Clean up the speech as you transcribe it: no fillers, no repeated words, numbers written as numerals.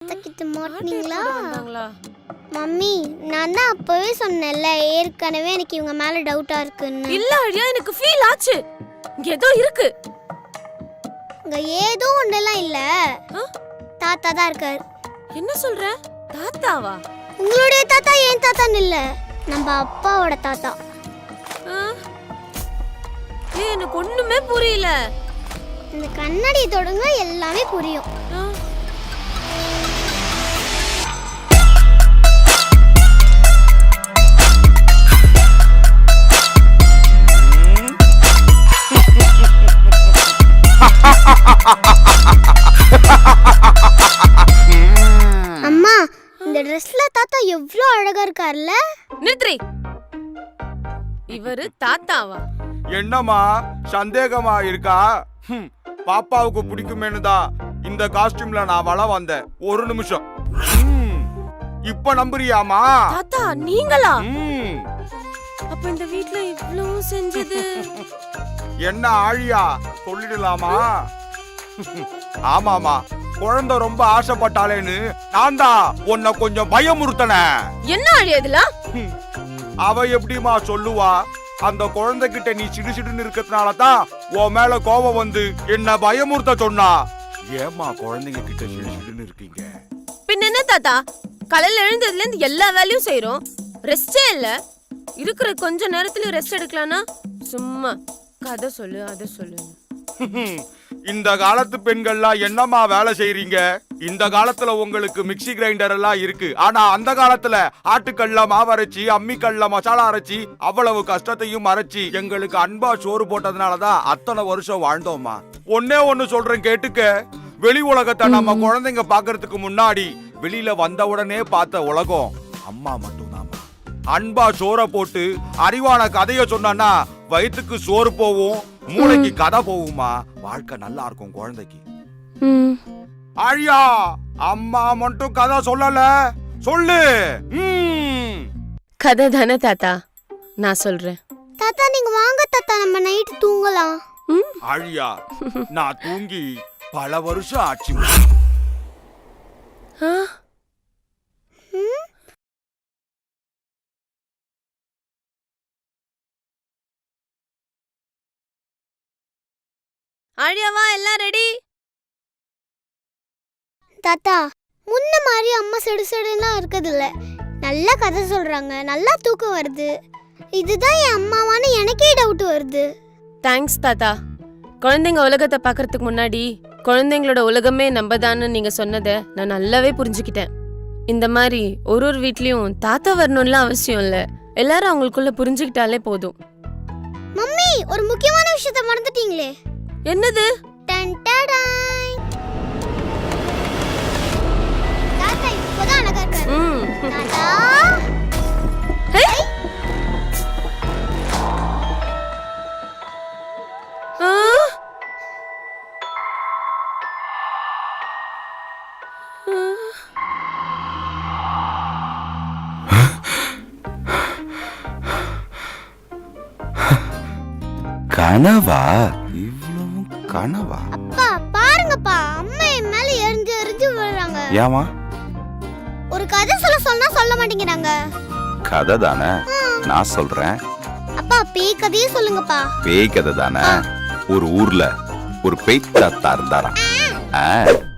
கிட்ட மாட்டீங்களா? மம்மி, நான் தான் அப்பவே சொன்னேன்ல, ஏற்கனவே எனக்கு இவங்க மேல டவுட்டா இருக்குன்னு. இல்ல அழியா, எனக்கு ஃபீல் ஆச்சு. இங்க ஏதோ இருக்கு. இங்க ஏதோ ஒண்ணெல்லாம் இல்ல. தாத்தா தான் இருக்காரு. என்ன சொல்ற? தாத்தாவா? உங்களுடைய தாத்தா ஏன் தாத்தான்னு இல்ல, நம்ம அப்பாவோட தாத்தா. எனக்கு ஒண்ணுமே புரியல. இந்த கண்ணாடி தொடுங்க, எல்லாமே புரியும். அம்மா, இந்த ட்ரெஸ்ல தாத்தா எவ்வளவு அழகா இருக்கார்ல. நித்ரி, இவரு தாத்தாவா? என்னம்மா சந்தேகமா இருக்கா? பாப்பாவுக்கு பிடிக்குமேனு தான் இந்த காஸ்டியூம்ல நான் வள வந்தேன். ஒரு நிமிஷம். இப்ப நம்புறியாமா? தாத்தா நீங்களா? அப்ப இந்த வீட்ல இவ்வளவு செஞ்சது என்ன ஆழியா சொல்லிடலாமா? ஆமாமா, குழந்தை ரொம்ப ஆசைப்பட்டாலேன்னு நான் தான் உன்னை கொஞ்சம் பயமுறுத்தன. என்ன ஆழியா இதெல்லாம்? அவ எப்படிமா சொல்லுவா? அந்த குழந்தைகிட்ட நீ சிடுசிடுன்னு இருக்கிறதுனால தான் உன் மேல கோபம் வந்து என்ன பயமுறுத்த சொன்னா. ஏமா குழந்தைங்க கிட்ட சிடுசிடுன்னு இருக்கீங்க? பின்ன என்ன தாத்தா, காலையில எழுந்ததுல இருந்து எல்லா வேலையும் செய்றோம், ரெஸ்டே இல்ல. இருக்கிற கொஞ்ச நேரத்துல ரெஸ்ட் எடுக்கலாம்னா சும்மா கதை சொல்லு அதை சொல்லு. இந்த காலத்து பெண்கள்லாம் என்னமா வேலை செய்றீங்க? இந்த காலத்துல உங்களுக்கு மிக்ஸி கிரைண்டர் எல்லாம் இருக்கு. ஆனா அந்த காலத்துல ஆட்டுக்கல்ல மாவரைச்சி, அம்மிக்கல்ல மசாலா அரைச்சி, அவ்வளவு கஷ்டத்தையும் அரைச்சி எங்களுக்கு அன்பா சோறு போட்டதுனாலதான் அத்தனை வருஷம் வாழ்ந்தோம்மா. ஒன்னே ஒண்ணு சொல்றேன் கேட்டுக்க. வெளி உலகத்தை நம்ம குழந்தைங்க பாக்குறதுக்கு முன்னாடி வெளியில வந்த உடனே பார்த்த உலகம் அம்மா மட்டும் தான்மா. அன்பா சோற போட்டு அறிவான கதைய சொன்னா வயிற்றுக்கு சோறு போவும், மூளைக்கு கதை போகுமா. வாழ்க்கை நல்லா இருக்கும் குழந்தைக்கு. ஆழியா, அம்மா மட்டும் கதை சொல்லல, சொல்லு. கதை தானே தாத்தா, நான் சொல்றேன். தாத்தா நீங்க வாங்க தாத்தா, நம்ம நைட் தூங்கலாம். ஆழியா, நான் தூங்கி பல வருஷம் ஆச்சு. ஆழியாவா, எல்லாம் ரெடி? தாத்தா, முன்ன மாதிரி அம்மா செடுசெடுலாம் இருக்கதில்ல. நல்லா கதை சொல்றாங்க, நல்லா தூக்கம் வருது. இதுதான் என் அம்மாவான்னு எனக்கே டவுட் வருது. தேங்க்ஸ் தாத்தா. குழந்தைங்க உலகத்தை பார்க்கறதுக்கு முன்னாடி குழந்தைங்களோட உலகமே நம்பதான்னு நீங்க சொன்னதை நான் நல்லாவே புரிஞ்சுக்கிட்டேன். இந்த மாதிரி ஒரு ஒரு வீட்லயும் தாத்தா வரணும்லாம் அவசியம் இல்ல, எல்லாரும் அவங்களுக்குள்ள புரிஞ்சுக்கிட்டாலே போதும். மம்மி, ஒரு முக்கியமான விஷயத்தை மறந்துட்டீங்களே. என்னது? டன் டடாய். தாத்தா இப்போதான் அழகா இருக்காரு. தாத்தா ஹே, கனவா? இவ்வளவு கனவா? அப்பா பாருங்கப்பா, அம்மா என் மேல எரிஞ்சு எரிஞ்சு விழுறாங்க. ஏமா? ஒரு கதை சொன்னா சொல்ல மாட்டேங்கிறாங்க. கதை தானே, நான் சொல்றேன். அப்பா பேய் கதையே சொல்லுங்கப்பா. பேய் கதை தானே. ஒரு ஊர்ல ஒரு பேய் தாத்தா இருந்தாராம்.